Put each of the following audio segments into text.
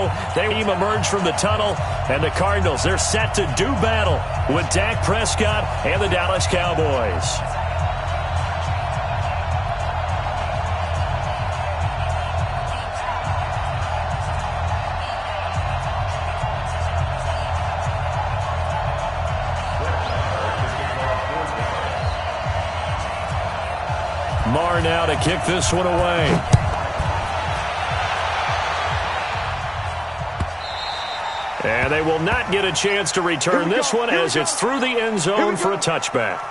go. They emerge from the tunnel, and the Cardinals, they're set to do battle with Dak Prescott and the Dallas Cowboys. Marr now to kick this one away. And they will not get a chance to return this one as it's through the end zone for a touchback.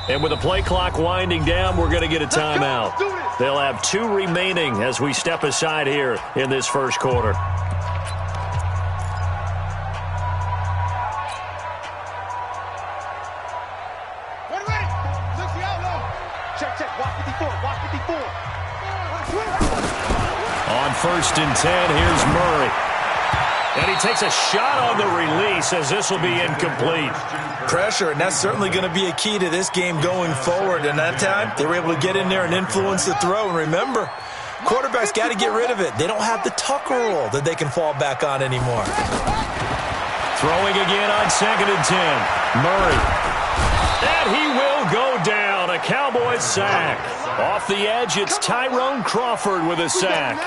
And with the play clock winding down, we're going to get a timeout. They'll have 2 remaining as we step aside here in this first quarter. On 1st and 10, here's Murray. And he takes a shot on the release as this will be incomplete. Pressure, and that's certainly going to be a key to this game going forward. And that time, they were able to get in there and influence the throw. And remember, quarterbacks got to get rid of it. They don't have the Tucker rule that they can fall back on anymore. Throwing again on 2nd and 10. Murray. And he will go down. A Cowboys sack. Off the edge, it's Tyrone Crawford with a sack.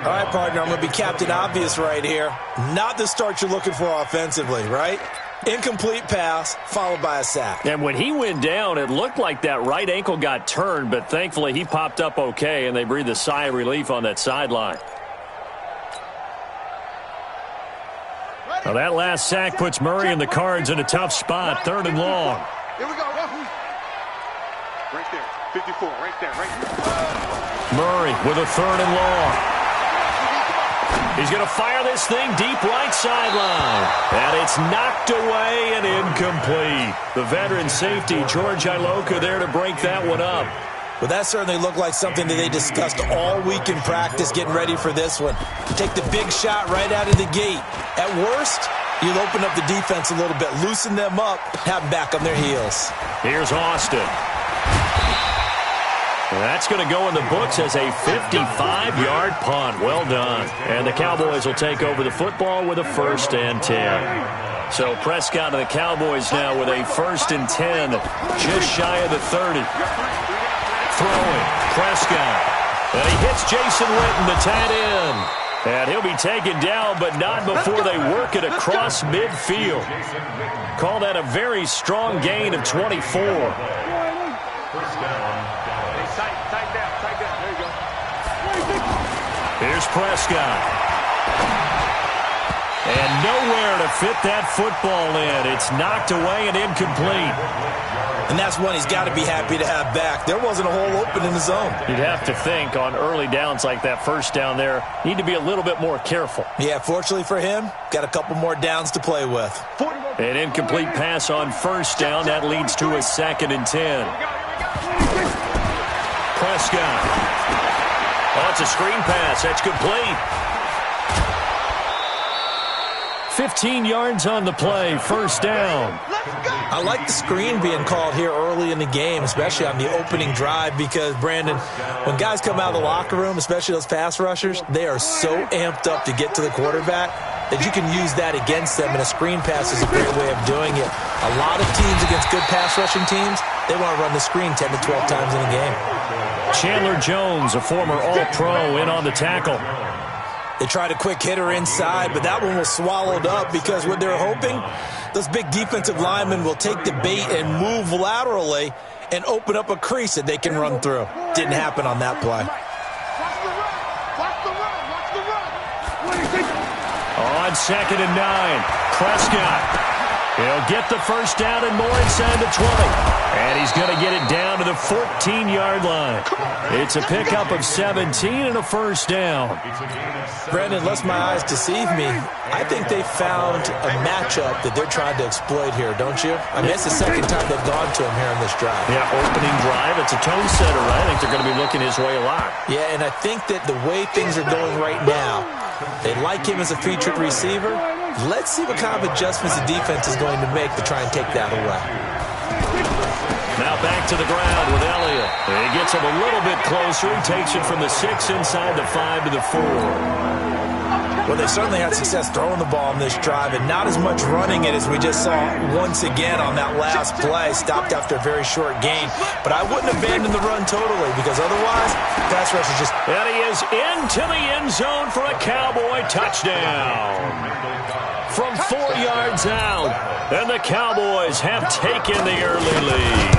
All right, partner, I'm going to be Captain Obvious right here. Not the start you're looking for offensively, right? Incomplete pass, followed by a sack. And when he went down, it looked like that right ankle got turned, but thankfully he popped up okay, and they breathed a sigh of relief on that sideline. Well, that last sack puts Murray and the Cards in a tough spot, 3rd and long. Here we go. Right there. 54, right there. Murray with a 3rd and long. He's going to fire this thing deep right sideline. And it's knocked away and incomplete. The veteran safety, George Iloka, there to break that one up. Well, that certainly looked like something that they discussed all week in practice, getting ready for this one. Take the big shot right out of the gate. At worst, you'll open up the defense a little bit, loosen them up, have them back on their heels. Here's Austin. That's going to go in the books as a 55-yard punt. Well done. And the Cowboys will take over the football with a 1st and 10. So Prescott and the Cowboys now with a 1st and 10, just shy of the 30. Throwing, Prescott. And he hits Jason Witten, the tight end. And he'll be taken down, but not before they work it across midfield. Call that a very strong gain of 24. Here's Prescott. And nowhere to fit that football in. It's knocked away and incomplete. And that's one he's got to be happy to have back. There wasn't a hole open in the zone. You'd have to think on early downs like that, 1st down there, need to be a little bit more careful. Yeah, fortunately for him, got a couple more downs to play with. An incomplete pass on 1st down. That leads to a 2nd and 10. Prescott. Oh, it's a screen pass. That's complete. 15 yards on the play. 1st down. I like the screen being called here early in the game, especially on the opening drive, because, Brandon, when guys come out of the locker room, especially those pass rushers, they are so amped up to get to the quarterback that you can use that against them, and a screen pass is a great way of doing it. A lot of teams against good pass rushing teams, they want to run the screen 10 to 12 times in a game. Chandler Jones, a former All-Pro, in on the tackle. They tried a quick hitter inside, but that one was swallowed up because what they're hoping, those big defensive linemen will take the bait and move laterally and open up a crease that they can run through. Didn't happen on that play. On 2nd and 9, Prescott. He'll get the first down and more inside the 20. And he's going to get it down to the 14-yard line. It's a pickup of 17 and a first down. Brandon, lest my eyes deceive me, I think they found a matchup that they're trying to exploit here, don't you? I mean, it's the second time they've gone to him here in this drive. Yeah, opening drive. It's a tone setter, right? I think they're going to be looking his way a lot. Yeah, and I think that the way things are going right now, they like him as a featured receiver. Let's see what kind of adjustments the defense is going to make to try and take that away. Now back to the ground with Elliott. He gets him a little bit closer. He takes it from the 6 inside the 5 to the 4. Well, they certainly had success throwing the ball in this drive, and not as much running it as we just saw once again on that last play. Stopped after a very short gain. But I wouldn't abandon the run totally, because otherwise, pass rush is just... And he is into the end zone for a Cowboy touchdown. From 4 yards out, and the Cowboys have taken the early lead.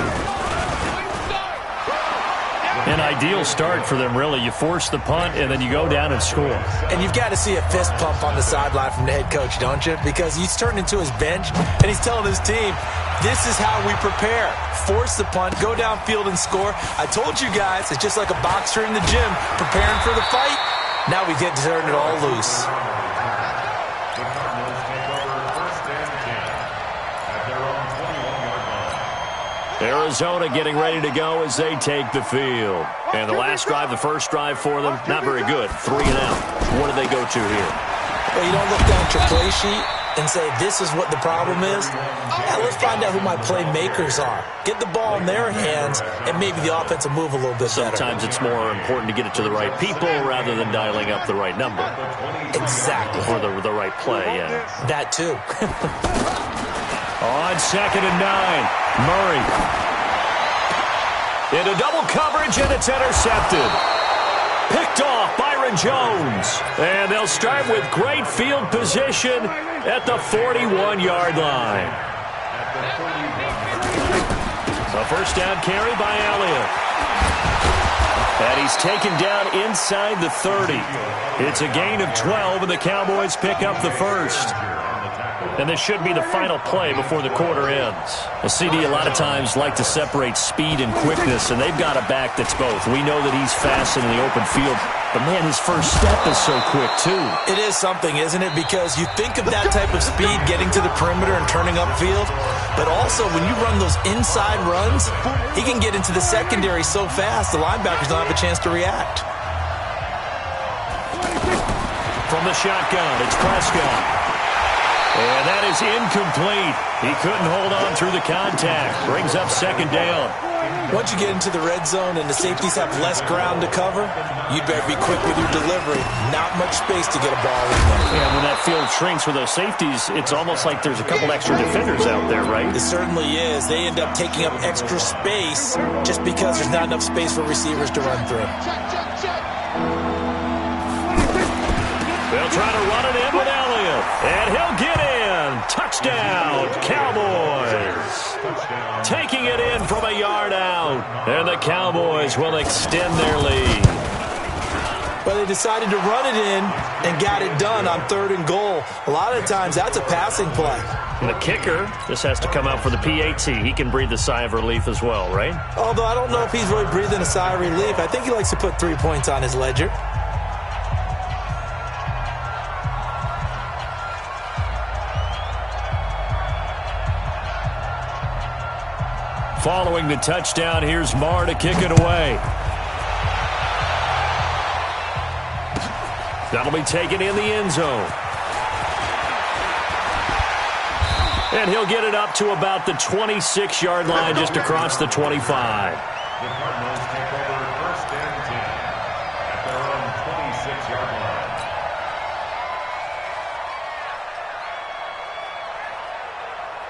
An ideal start for them, really. You force the punt, and then you go down and score. And you've got to see a fist pump on the sideline from the head coach, don't you? Because he's turned into his bench, and he's telling his team, this is how we prepare. Force the punt, go downfield and score. I told you guys, it's just like a boxer in the gym preparing for the fight. Now we get to turn it all loose. Arizona getting ready to go as they take the field. And the last drive, the first drive for them, not very good. 3 and out. What do they go to here? Well, you don't look down at your play sheet and say, this is what the problem is. Now let's find out who my playmakers are. Get the ball in their hands, and maybe the offense will move a little bit better. Sometimes it's more important to get it to the right people rather than dialing up the right number. Exactly. Or the right play, yeah. That too. On 2nd and 9, Murray. Into double coverage, and it's intercepted. Picked off Byron Jones. And they'll start with great field position at the 41-yard line. So first down carry by Elliott. And he's taken down inside the 30. It's a gain of 12, and the Cowboys pick up the first. And this should be the final play before the quarter ends. A CD a lot of times like to separate speed and quickness, and they've got a back that's both. We know that he's fast in the open field, but, man, his first step is so quick, too. It is something, isn't it? Because you think of that type of speed getting to the perimeter and turning upfield, but also when you run those inside runs, he can get into the secondary so fast the linebackers don't have a chance to react. From the shotgun, it's Prescott. And that is incomplete. He couldn't hold on through the contact. Brings up 2nd down. Once you get into the red zone and the safeties have less ground to cover, you better be quick with your delivery. Not much space to get a ball in there. Yeah, when that field shrinks with those safeties, it's almost like there's a couple extra defenders out there, right? It certainly is. They end up taking up extra space just because there's not enough space for receivers to run through. They'll try to run it in with Elliott, and he'll get in. Touchdown, Cowboys. Taking it in from a yard out, and the Cowboys will extend their lead. But they decided to run it in and got it done on 3rd and goal. A lot of times that's a passing play. And the kicker just has to come out for the PAT. He can breathe a sigh of relief as well, right? Although I don't know if he's really breathing a sigh of relief. I think he likes to put 3 points on his ledger. Following the touchdown, here's Marr to kick it away. That'll be taken in the end zone. And he'll get it up to about the 26-yard line, just across the 25.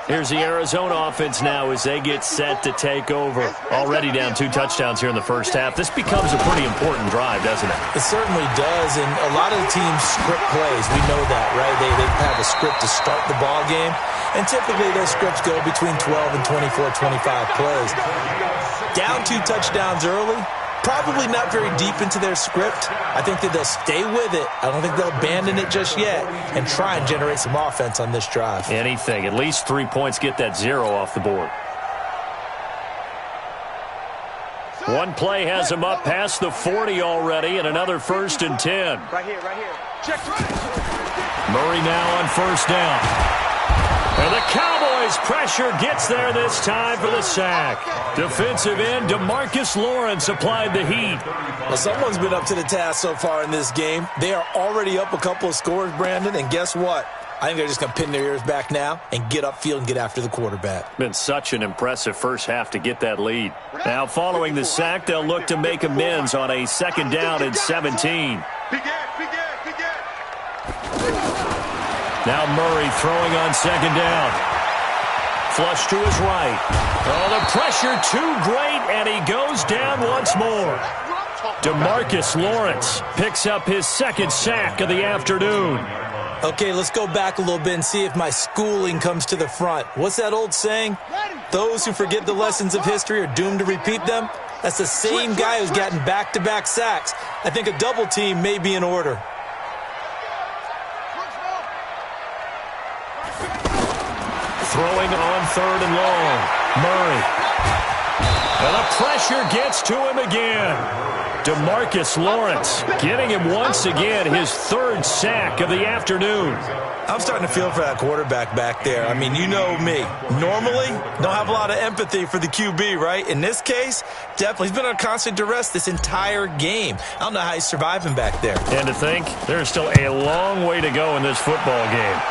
Here's the Arizona offense now as they get set to take over. Already down 2 touchdowns here in the first half. This becomes a pretty important drive, doesn't it? It certainly does, and a lot of the teams script plays. We know that, right? They have a script to start the ball game, and typically those scripts go between 12 and 24, 25 plays. Down 2 touchdowns early, probably not very deep into their script. I think that they'll stay with it. I don't think they'll abandon it just yet and try and generate some offense on this drive. Anything. At least 3 points, get that 0 off the board. One play has him up past the 40 already, and another 1st and 10. Right here. Check. Murray now on 1st down. And the Cowboys pressure gets there this time for the sack. Defensive end DeMarcus Lawrence applied the heat. Well, someone's been up to the task so far in this game. They are already up a couple of scores, Brandon, and guess what? I think they're just going to pin their ears back now and get upfield and get after the quarterback. Been such an impressive first half to get that lead. Now following the sack, they'll look to make amends on a 2nd down and 17. Now Murray throwing on 2nd down. Flush to his right. Oh, the pressure too great, and he goes down once more. DeMarcus Lawrence picks up his 2nd sack of the afternoon. Okay, let's go back a little bit and see if my schooling comes to the front. What's that old saying? Those who forget the lessons of history are doomed to repeat them. That's the same guy who's gotten back-to-back sacks. I think a double team may be in order. Throwing on 3rd and long. Murray. And the pressure gets to him again. DeMarcus Lawrence getting him once again his 3rd sack of the afternoon. I'm starting to feel for that quarterback back there. I mean, you know me. Normally, don't have a lot of empathy for the QB, right? In this case, definitely. He's been under constant duress this entire game. I don't know how he's surviving back there. And to think, there's still a long way to go in this football game.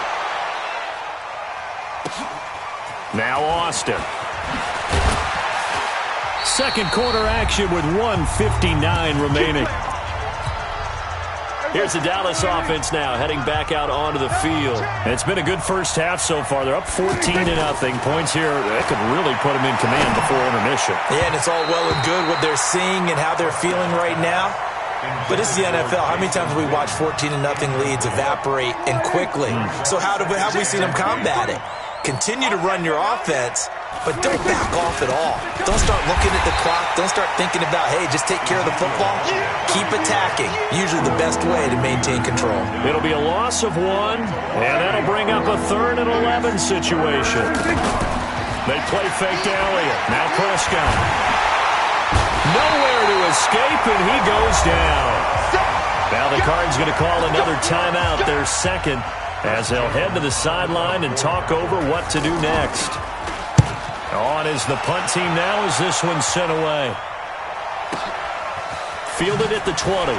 Now Austin. 2nd quarter action with 1:59 remaining. Here's the Dallas offense now heading back out onto the field. And it's been a good first half so far. They're up 14-0. Points here that could really put them in command before intermission. Yeah, and it's all well and good what they're seeing and how they're feeling right now. But this is the NFL. How many times have we watched 14-0 leads evaporate and quickly? So how have we seen them combat it? Continue to run your offense, but don't back off at all. Don't start looking at the clock. Don't start thinking about, hey, just take care of the football. Keep attacking. Usually the best way to maintain control. It'll be a loss of 1, and that'll bring up a 3rd and 11 situation. They play fake to Elliott. Now Prescott. Nowhere to escape, and he goes down. Now the Cards going to call another timeout, their 2nd, as they'll head to the sideline and talk over what to do next. On is the punt team now as this one's sent away. Fielded at the 20.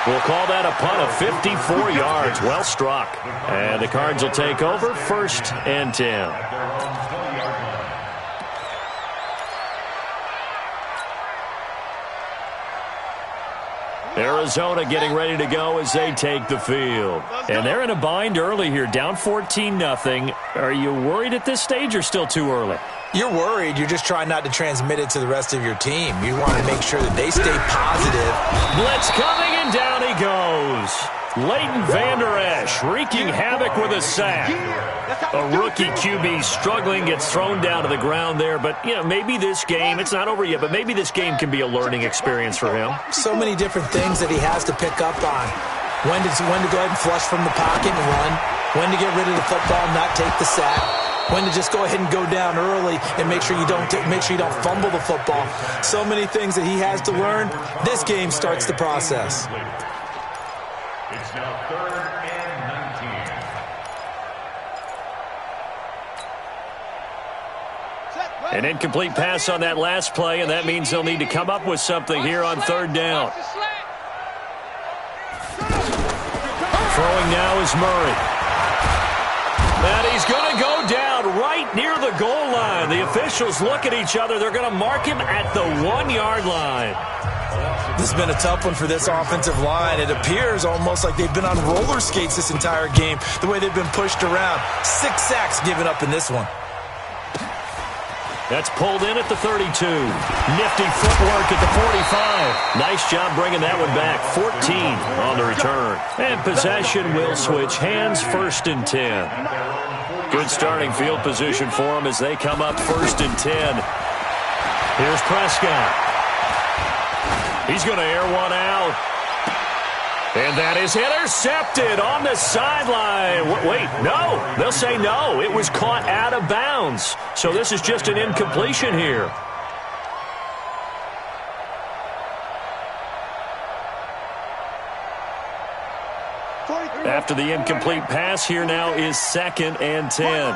We'll call that a punt of 54 yards. Well struck. And the Cards will take over 1st and 10. Arizona getting ready to go as they take the field. And they're in a bind early here, down 14-0. Are you worried at this stage or still too early? You're worried. You're just trying not to transmit it to the rest of your team. You want to make sure that they stay positive. Blitz coming, and down he goes. Leighton Vander Esch wreaking havoc with a sack. A rookie QB struggling, gets thrown down to the ground there. But, you know, maybe this game, it's not over yet, but maybe this game can be a learning experience for him. So many different things that he has to pick up on. When to go ahead and flush from the pocket and run. When to get rid of the football and not take the sack. When to just go ahead and go down early and make sure you don't fumble the football. So many things that he has to learn. This game starts the process. It's now 3rd and 19. An incomplete pass on that last play, and that means they'll need to come up with something here on 3rd down. Throwing now is Murray. And he's going to go down right near the goal line. The officials look at each other. They're going to mark him at the 1-yard line. This has been a tough one for this offensive line. It appears almost like they've been on roller skates this entire game, the way they've been pushed around. 6 sacks given up in this one. That's pulled in at the 32. Nifty footwork at the 45. Nice job bringing that one back. 14 on the return. And possession will switch hands, 1st and 10. Good starting field position for them as they come up 1st and 10. Here's Prescott. He's going to air one out. And that is intercepted on the sideline. Wait, no. They'll say no. It was caught out of bounds. So this is just an incompletion here. After the incomplete pass, here now is 2nd and 10.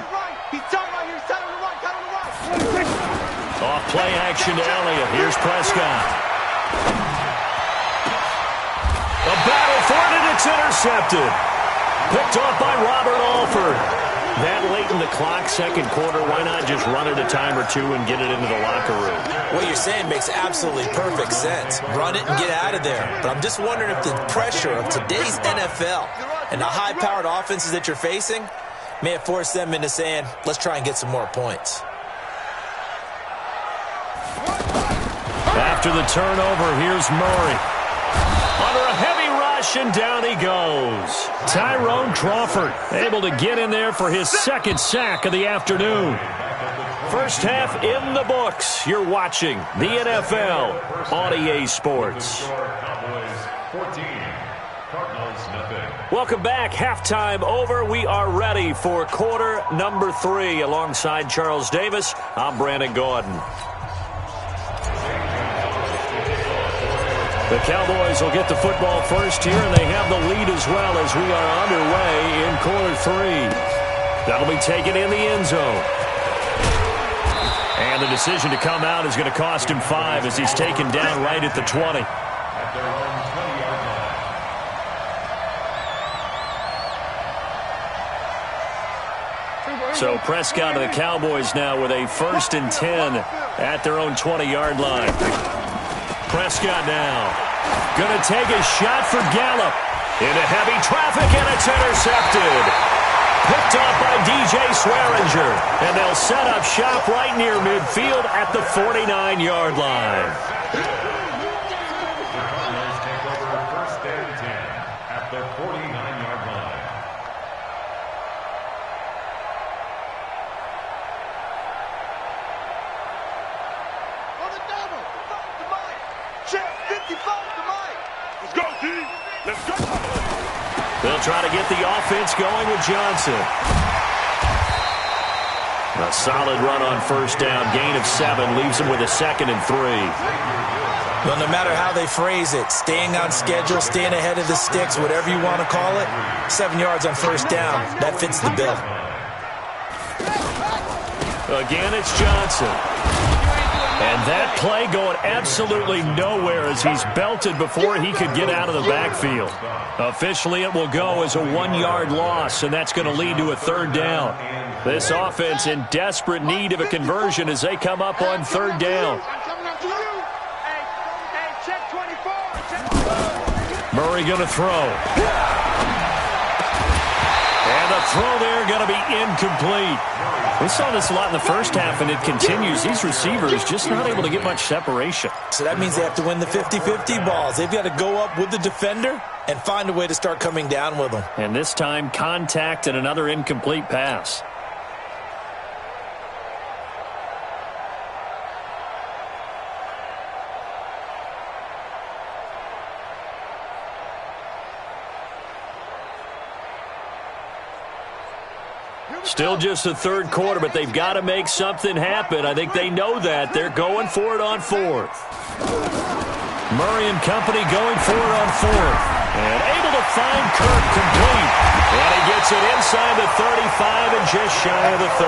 Off play action to Elliott. Here's Prescott. A battle for it, and it's intercepted. Picked off by Robert Alford. That late in the clock, second quarter, why not just run it a time or two and get it into the locker room? What you're saying makes absolutely perfect sense. Run it and get out of there. But I'm just wondering if the pressure of today's NFL and the high-powered offenses that you're facing may have forced them into saying, let's try and get some more points. After the turnover, here's Murray. Under a heavy rush, and down he goes. Tyrone Crawford able to get in there for his 2nd sack of the afternoon. First half in the books. You're watching the NFL on EA Sports. Welcome back. Halftime over. We are ready for quarter number 3. Alongside Charles Davis, I'm Brandon Gordon. The Cowboys will get the football first here, and they have the lead as well as we are underway in quarter 3. That'll be taken in the end zone. And the decision to come out is going to cost him 5 as he's taken down right at the 20. So Prescott of the Cowboys now with a 1st and 10 at their own 20-yard line. Prescott now going to take a shot for Gallup. Into heavy traffic, and it's intercepted. Picked off by DJ Swearinger. And they'll set up shop right near midfield at the 49-yard line. The Cardinals take over 1st and 10 at the 49-yard line. On the double. To Mike. Check 55 to Mike. Let's go, D. Let's go. They'll try to get the offense going with Johnson. A solid run on 1st down. Gain of 7 leaves him with a 2nd and 3. Well, no matter how they phrase it, staying on schedule, staying ahead of the sticks, whatever you want to call it, 7 yards on 1st down. That fits the bill. Again, it's Johnson. And that play going absolutely nowhere as he's belted before he could get out of the backfield. Officially, it will go as a 1-yard loss, and that's going to lead to a 3rd down. This offense in desperate need of a conversion as they come up on 3rd down. Murray going to throw. And the throw there going to be incomplete. We saw this a lot in the first half, and it continues. These receivers just not able to get much separation. So that means they have to win the 50-50 balls. They've got to go up with the defender and find a way to start coming down with them. And this time, contact and another incomplete pass. Still just the 3rd quarter, but they've got to make something happen. I think they know that. They're going for it on 4th. Murray and company going for it on 4th. And able to find Kirk complete. And he gets it inside the 35 and just shy of the 30.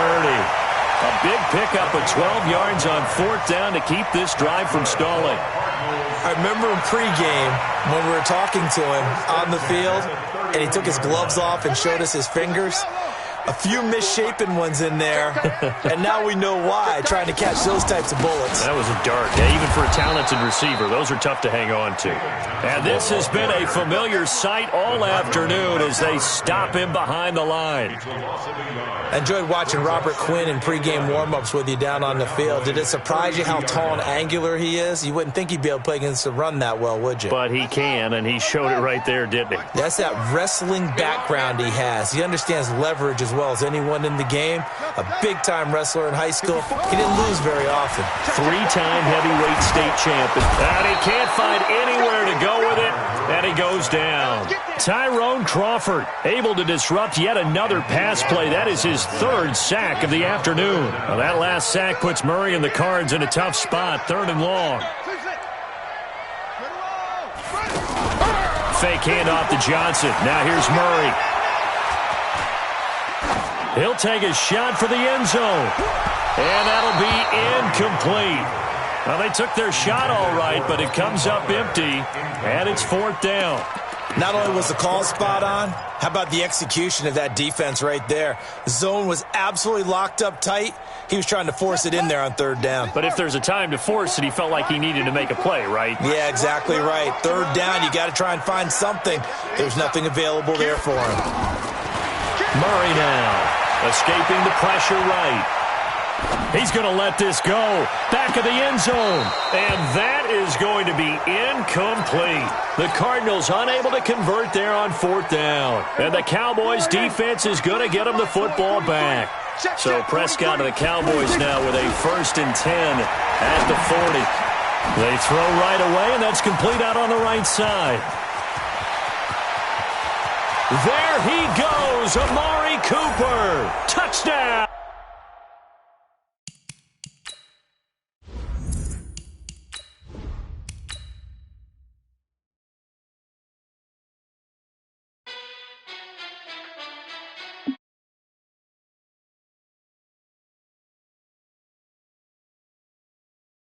A big pickup of 12 yards on 4th down to keep this drive from stalling. I remember in pregame when we were talking to him on the field, and he took his gloves off and showed us his fingers. A few misshapen ones in there, and now we know why, trying to catch those types of bullets. That was a dart. Yeah, even for a talented receiver, those are tough to hang on to. And this has been a familiar sight all afternoon as they stop him behind the line. I enjoyed watching Robert Quinn in pregame warm-ups with you down on the field. Did it surprise you how tall and angular he is? You wouldn't think he'd be able to play against the run that well, would you? But he can, and he showed it right there, didn't he? That's that wrestling background he has. He understands leverage as well as anyone in the game. A big-time wrestler in high school. He didn't lose very often. Three-time heavyweight state champion. And he can't find anywhere to go with it, and he goes down. Tyrone Crawford able to disrupt yet another pass play. That is his third sack of the afternoon. Well, that last sack puts Murray and the Cards in a tough spot, 3rd and long. Fake handoff to Johnson. Now here's Murray. He'll take a shot for the end zone. And that'll be incomplete. Well, they took their shot all right, but it comes up empty, and it's 4th down. Not only was the call spot on, how about the execution of that defense right there? The zone was absolutely locked up tight. He was trying to force it in there on 3rd down. But if there's a time to force it, he felt like he needed to make a play, right? Yeah, exactly right. 3rd down, you got to try and find something. There's nothing available there for him. Murray now, escaping the pressure right. He's going to let this go. Back of the end zone. And that is going to be incomplete. The Cardinals unable to convert there on 4th down. And the Cowboys defense is going to get them the football back. So Prescott and the Cowboys now with a 1st and 10 at the 40. They throw right away, and that's complete out on the right side. There he goes, Amari Cooper. Touchdown.